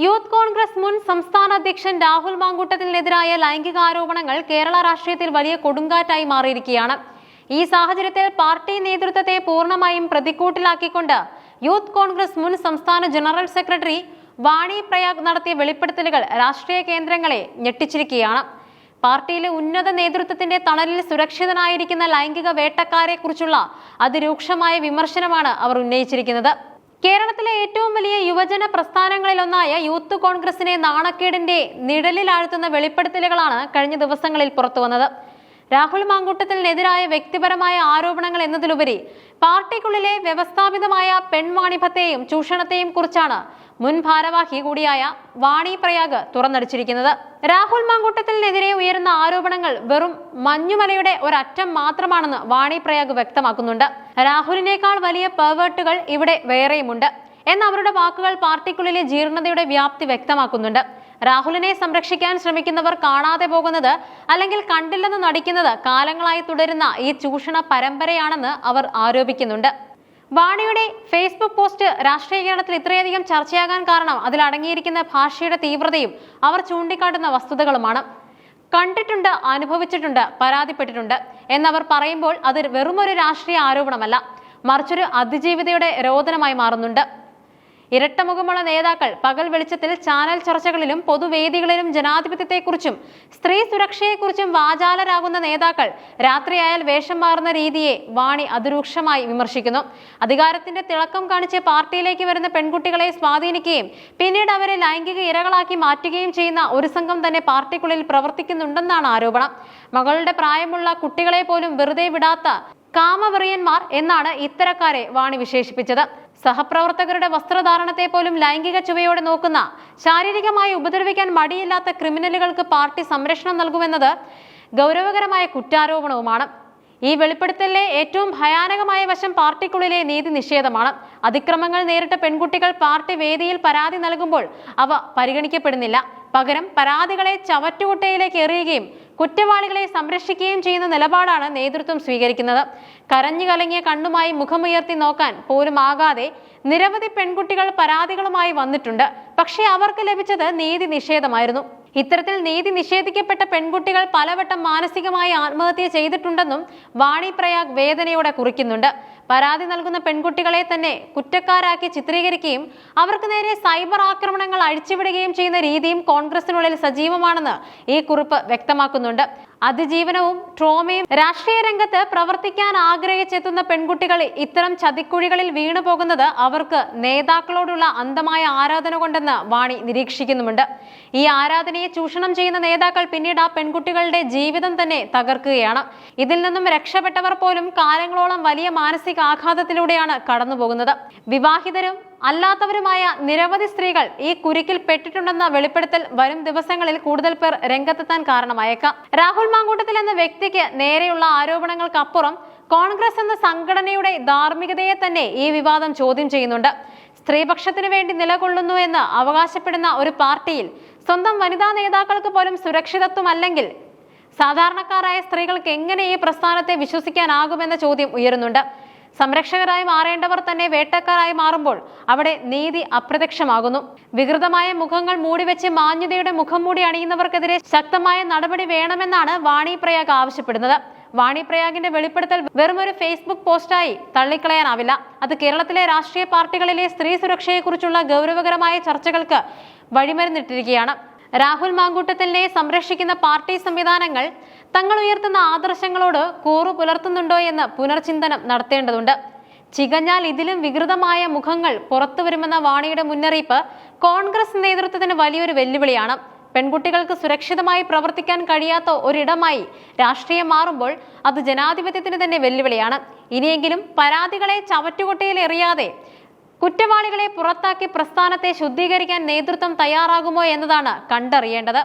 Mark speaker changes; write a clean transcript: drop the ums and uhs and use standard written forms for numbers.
Speaker 1: Youth Congress മുൻ സംസ്ഥാന അധ്യക്ഷൻ രാഹുൽ മാങ്കൂട്ടത്തിനെതിരായ ലൈംഗികാരോപണങ്ങൾ കേരള രാഷ്ട്രീയത്തിൽ വലിയ കൊടുങ്കാറ്റായി മാറിയിരിക്കുകയാണ്. ഈ സാഹചര്യത്തിൽ പാർട്ടി നേതൃത്വത്തെ പൂർണ്ണമായും പ്രതിക്കൂട്ടിലാക്കിക്കൊണ്ട് യൂത്ത് കോൺഗ്രസ് മുൻ സംസ്ഥാന ജനറൽ സെക്രട്ടറി വാണി പ്രയാഗ് നടത്തിയ വെളിപ്പെടുത്തലുകൾ രാഷ്ട്രീയ കേന്ദ്രങ്ങളെ ഞെട്ടിച്ചിരിക്കുകയാണ്. പാർട്ടിയിലെ ഉന്നത നേതൃത്വത്തിന്റെ തണലിൽ സുരക്ഷിതനായിരിക്കുന്ന ലൈംഗിക വേട്ടക്കാരെ കുറിച്ചുള്ള അതിരൂക്ഷമായ വിമർശനമാണ് അവർ ഉന്നയിച്ചിരിക്കുന്നത്. കേരളത്തിലെ ഏറ്റവും വലിയ യുവജന പ്രസ്ഥാനങ്ങളിലൊന്നായ യൂത്ത് കോൺഗ്രസിനെ നാണക്കേടിന്റെ നിഴലിലാഴ്ത്തുന്ന വെളിപ്പെടുത്തലുകളാണ് കഴിഞ്ഞ ദിവസങ്ങളിൽ പുറത്തുവന്നത്. രാഹുൽ മാങ്കൂട്ടത്തിനെതിരായ വ്യക്തിപരമായ ആരോപണങ്ങൾ എന്നതിലുപരി പാർട്ടിക്കുള്ളിലെ വ്യവസ്ഥാപിതമായ പെൺവാണിഭത്തെയും ചൂഷണത്തെയും കുറിച്ചാണ് മുൻ ഭാരവാഹി കൂടിയായ വാണി പ്രയാഗ് തുറന്നടിച്ചിരിക്കുന്നത്. രാഹുൽ മാങ്കൂട്ടത്തിനെതിരെ ഉയരുന്ന ആരോപണങ്ങൾ വെറും മഞ്ഞുമലയുടെ ഒരറ്റം മാത്രമാണെന്ന് വാണി പ്രയാഗ് വ്യക്തമാക്കുന്നുണ്ട്. രാഹുലിനേക്കാൾ വലിയ പെർവേർട്ടുകൾ ഇവിടെ വേറെയുമുണ്ട് എന്ന അവരുടെ വാക്കുകൾ പാർട്ടിക്കുള്ളിലെ ജീർണതയുടെ വ്യാപ്തി വ്യക്തമാക്കുന്നുണ്ട്. രാഹുലിനെ സംരക്ഷിക്കാൻ ശ്രമിക്കുന്നവർ കാണാതെ പോകുന്നത് അല്ലെങ്കിൽ കണ്ടില്ലെന്ന് നടിക്കുന്നത് കാലങ്ങളായി തുടരുന്ന ഈ ചൂഷണ പരമ്പരയാണെന്ന് അവർ ആരോപിക്കുന്നുണ്ട്. വാണിയുടെ ഫേസ്ബുക്ക് പോസ്റ്റ് രാഷ്ട്രീയ കേരളത്തിൽ ഇത്രയധികം ചർച്ചയാകാൻ കാരണം അതിൽ അടങ്ങിയിരിക്കുന്ന ഭാഷയുടെ തീവ്രതയും അവർ ചൂണ്ടിക്കാട്ടുന്ന വസ്തുതകളുമാണ്. കണ്ടിട്ടുണ്ട്, അനുഭവിച്ചിട്ടുണ്ട്, പരാതിപ്പെട്ടിട്ടുണ്ട് എന്നവർ പറയുമ്പോൾ അത് വെറുമൊരു രാഷ്ട്രീയ ആരോപണമല്ല, മറിച്ചൊരു അതിജീവിതയുടെ രോദനമായി മാറുന്നുണ്ട്. ഇരട്ടമുഖമുള്ള നേതാക്കൾ പകൽ വെളിച്ചത്തിൽ ചാനൽ ചർച്ചകളിലും പൊതുവേദികളിലും ജനാധിപത്യത്തെക്കുറിച്ചും സ്ത്രീ സുരക്ഷയെക്കുറിച്ചും വാചാലരാകുന്ന നേതാക്കൾ രാത്രിയായാൽ വേഷം മാറുന്ന രീതിയെ വാണി അതിരൂക്ഷമായി വിമർശിക്കുന്നു. അധികാരത്തിന്റെ തിളക്കം കാണിച്ച് പാർട്ടിയിലേക്ക് വരുന്ന പെൺകുട്ടികളെ സ്വാധീനിക്കുകയും പിന്നീട് അവരെ ലൈംഗിക ഇരകളാക്കി മാറ്റുകയും ചെയ്യുന്ന ഒരു സംഘം തന്നെ പാർട്ടിക്കുള്ളിൽ പ്രവർത്തിക്കുന്നുണ്ടെന്നാണ് ആരോപണം. മകളുടെ പ്രായമുള്ള കുട്ടികളെ പോലും വെറുതെ വിടാത്ത കാമവെറിയന്മാർ എന്നാണ് ഇത്തരക്കാരെ വാണി വിശേഷിപ്പിച്ചത്. സഹപ്രവർത്തകരുടെ വസ്ത്രധാരണത്തെ പോലും ലൈംഗിക ചുവയോടെ നോക്കുന്ന, ശാരീരികമായി ഉപദ്രവിക്കാൻ മടിയില്ലാത്ത ക്രിമിനലുകൾക്ക് പാർട്ടി സംരക്ഷണം നൽകുമെന്നത് ഗൗരവകരമായ കുറ്റാരോപണവുമാണ്. ഈ വെളിപ്പെടുത്തലിലെ ഏറ്റവും ഭയാനകമായ വശം പാർട്ടിക്കുള്ളിലെ നീതി നിഷേധമാണ്. അതിക്രമങ്ങൾ നേരിട്ട പെൺകുട്ടികൾ പാർട്ടി വേദിയിൽ പരാതി നൽകുമ്പോൾ അവ പരിഗണിക്കപ്പെടുന്നില്ല. പകരം പരാതികളെ ചവറ്റുകുട്ടയിലേക്ക് എറിയുകയും കുറ്റവാളികളെ സംരക്ഷിക്കുകയും ചെയ്യുന്ന നിലപാടാണ് നേതൃത്വം സ്വീകരിക്കുന്നത്. കരഞ്ഞു കലങ്ങിയ കണ്ണുമായി മുഖമുയർത്തി നോക്കാൻ പോലും ആകാതെ നിരവധി പെൺകുട്ടികൾ പരാതികളുമായി വന്നിട്ടുണ്ട്. പക്ഷേ അവർക്ക് ലഭിച്ചത് നീതി നിഷേധമായിരുന്നു. ഇത്തരത്തിൽ നീതി നിഷേധിക്കപ്പെട്ട പെൺകുട്ടികൾ പലവട്ടം മാനസികമായി ആത്മഹത്യ ചെയ്തിട്ടുണ്ടെന്നും വാണി പ്രയാഗ് വേദനയോടെ കുറിക്കുന്നുണ്ട്. പരാതി നൽകുന്ന പെൺകുട്ടികളെ തന്നെ കുറ്റക്കാരാക്കി ചിത്രീകരിക്കുകയും അവർക്ക് നേരെ സൈബർ ആക്രമണങ്ങൾ അഴിച്ചുവിടുകയും ചെയ്യുന്ന രീതിയും കോൺഗ്രസിനുള്ളിൽ സജീവമാണെന്ന് ഈ കുറിപ്പ് വ്യക്തമാക്കുന്നുണ്ട്. അതിജീവനവും ട്രോമയും രാഷ്ട്രീയ രംഗത്ത് പ്രവർത്തിക്കാൻ ആഗ്രഹിച്ചെത്തുന്ന പെൺകുട്ടികൾ ഇത്തരം ചതിക്കുഴികളിൽ വീണു പോകുന്നത് അവർക്ക് നേതാക്കളോടുള്ള അന്ധമായ ആരാധന കൊണ്ടെന്ന് വാണി നിരീക്ഷിക്കുന്നുമുണ്ട്. ഈ ആരാധനയെ ചൂഷണം ചെയ്യുന്ന നേതാക്കൾ പിന്നീട് ആ പെൺകുട്ടികളുടെ ജീവിതം തന്നെ തകർക്കുകയാണ്. ഇതിൽ നിന്നും രക്ഷപ്പെട്ടവർ പോലും കാലങ്ങളോളം വലിയ മാനസിക ആഘാതത്തിലൂടെയാണ് കടന്നുപോകുന്നത്. വിവാഹിതരും അല്ലാത്തവരുമായ നിരവധി സ്ത്രീകൾ ഈ കുരുക്കിൽ പെട്ടിട്ടുണ്ടെന്ന വെളിപ്പെടുത്തൽ വരും ദിവസങ്ങളിൽ കൂടുതൽ പേർ രംഗത്തെത്താൻ കാരണമായേക്കാം. രാഹുൽ മാങ്കൂട്ടത്തിൽ എന്ന വ്യക്തിക്ക് നേരെയുള്ള ആരോപണങ്ങൾക്കപ്പുറം കോൺഗ്രസ് എന്ന സംഘടനയുടെ ധാർമ്മികതയെ തന്നെ ഈ വിവാദം ചോദ്യം ചെയ്യുന്നുണ്ട്. സ്ത്രീപക്ഷത്തിനു വേണ്ടി നിലകൊള്ളുന്നു എന്ന് അവകാശപ്പെടുന്ന ഒരു പാർട്ടിയിൽ സ്വന്തം വനിതാ നേതാക്കൾക്ക് പോലും സുരക്ഷിതത്വമല്ലെങ്കിൽ സാധാരണക്കാരായ സ്ത്രീകൾക്ക് എങ്ങനെ ഈ പ്രസ്ഥാനത്തെ വിശ്വസിക്കാനാകുമെന്ന ചോദ്യം ഉയരുന്നുണ്ട്. സംരക്ഷകരായി മാറേണ്ടവർ തന്നെ വേട്ടക്കാരായി മാറുമ്പോൾ അവിടെ നീതി അപ്രത്യക്ഷമാകുന്നു. വികൃതമായ മുഖങ്ങൾ മൂടിവെച്ച് മാന്യതയുടെ മുഖം മൂടി അണിയുന്നവർക്കെതിരെ ശക്തമായ നടപടി വേണമെന്നാണ് വാണി പ്രയാഗ് ആവശ്യപ്പെടുന്നത്. വാണി പ്രയാഗിന്റെ വെളിപ്പെടുത്തൽ വെറുമൊരു ഫേസ്ബുക്ക് പോസ്റ്റായി തള്ളിക്കളയാനാവില്ല. അത് കേരളത്തിലെ രാഷ്ട്രീയ പാർട്ടികളിലെ സ്ത്രീ സുരക്ഷയെക്കുറിച്ചുള്ള ഗൗരവകരമായ ചർച്ചകൾക്ക് വഴിമരുന്നിട്ടിരിക്കുകയാണ്. രാഹുൽ മാങ്കൂട്ടത്തിനെ സംരക്ഷിക്കുന്ന പാർട്ടി സംവിധാനങ്ങൾ തങ്ങൾ ഉയർത്തുന്ന ആദർശങ്ങളോട് കൂറു പുലർത്തുന്നുണ്ടോ എന്ന് പുനർചിന്തനം നടത്തേണ്ടതുണ്ട്. ചികഞ്ഞാൽ ഇതിലും വികൃതമായ മുഖങ്ങൾ പുറത്തുവരുമെന്ന വാണിയുടെ മുന്നറിയിപ്പ് കോൺഗ്രസ് നേതൃത്വത്തിന് വലിയൊരു വെല്ലുവിളിയാണ്. പെൺകുട്ടികൾക്ക് സുരക്ഷിതമായി പ്രവർത്തിക്കാൻ കഴിയാത്ത ഒരിടമായി രാഷ്ട്രീയം മാറുമ്പോൾ അത് ജനാധിപത്യത്തിന് തന്നെ വെല്ലുവിളിയാണ്. ഇനിയെങ്കിലും പരാതികളെ ചവറ്റുകൊട്ടയിൽ എറിയാതെ കുറ്റവാളികളെ പുറത്താക്കി പ്രസ്ഥാനത്തെ ശുദ്ധീകരിക്കാൻ നേതൃത്വം തയ്യാറാകുമോ എന്നതാണ് കണ്ടറിയേണ്ടത്.